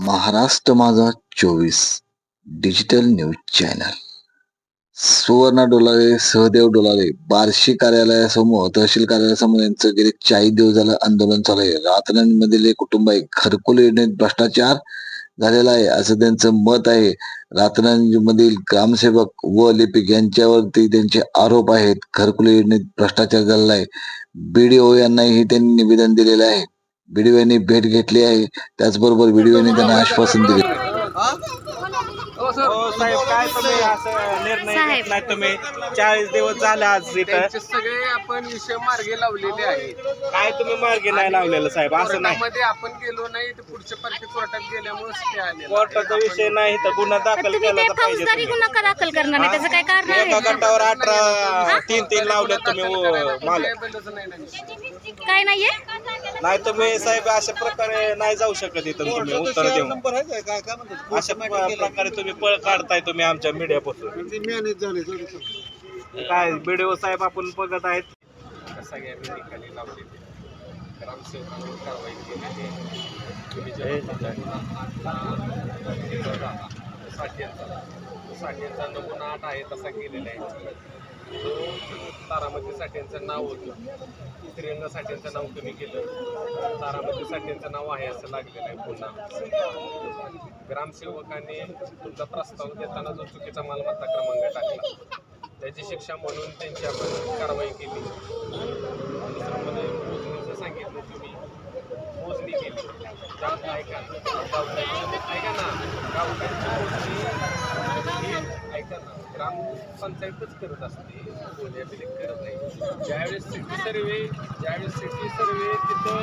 Maharashtra Majha 24 digital news channel. Suvarna Dolare, Sahdev Dolare Barshi कार्यालयासमोर, तहसील कार्यालयासमोर यांचं गेले 40 दिवस झालं आंदोलन चालू आहे. रातनमधील कुटुंब आहे, घरकुल योजनेत भ्रष्टाचार झालेला आहे असं त्यांचं मत आहे. रातनमधील ग्रामसेवक व लिपिक यांच्यावरती त्यांचे आरोप आहेत. घरकुल योजनेत भ्रष्टाचार झालेला आहे. BDO यांनाही त्यांनी निवेदन दिलेलं आहे. BDO यांनी भेट घेतली आहे. त्याचबरोबर BDO यांनी त्यांना आश्वासन दिले. हो साहेब, काय तुम्ही असं निर्णय घेतलाय? तुम्ही 40 दिवस झाले आज इथं. त्यांचे सगळे आपण विषय मार्गे लावलेले आहेत. काय तुम्ही मार्गे नाही लावलेलं साहेब? असं नाही, कोर्टामध्ये आपण गेलो नाही तर पुढच्या पार्टी कोर्टात गेल्यामुळे स्टे आले. कोर्टाचा विषय नाही तर गुन्हा दाखल केला तर पाहिजे. फौजदारी गुन्हा का दाखल करणार नाही? त्याचं काय कारण एका आहे? गटावर 18 तीन लावले तुम्ही मालक. काय नाहीये? नाही तुम्ही साहेब अशा प्रकारे नाही जाऊ शकत इथून. तुम्ही उत्तर देऊन अशा प्रकारे तुम्ही पळ काढताय तुम्ही आमच्या मीडियापासून. काय BDO साहेब आपण बघत आहेत सगळ्यांनी निकाली लावलेली, ग्रामसेवकांवर कारवाई केलेली. साठ्यांचा नमुना 8 आहे तसा केलेला आहे. जो तारामती साठ्यांचं नाव होतं, त्रिरंग साठ्यांचं नाव कमी केलं, तारामती साठ्यांचं नाव आहे असं लागलेलं आहे. पुन्हा ग्रामसेवकांनी तुमचा प्रस्ताव देताना जो चुकीचा मालमत्ता क्रमांक टाकला त्याची शिक्षा म्हणून त्यांची आपण कारवाई केली. दुसरं म्हणजे मोजणीचं सांगितलं, तुम्ही मोजणी केली. ऐका ना, गावकऱ्यांची मोजणी ऐका ना, ग्रामपंचायतच करत असते, कोणी करत नाही. ज्यावेळेस सिटी सर्वे तिथं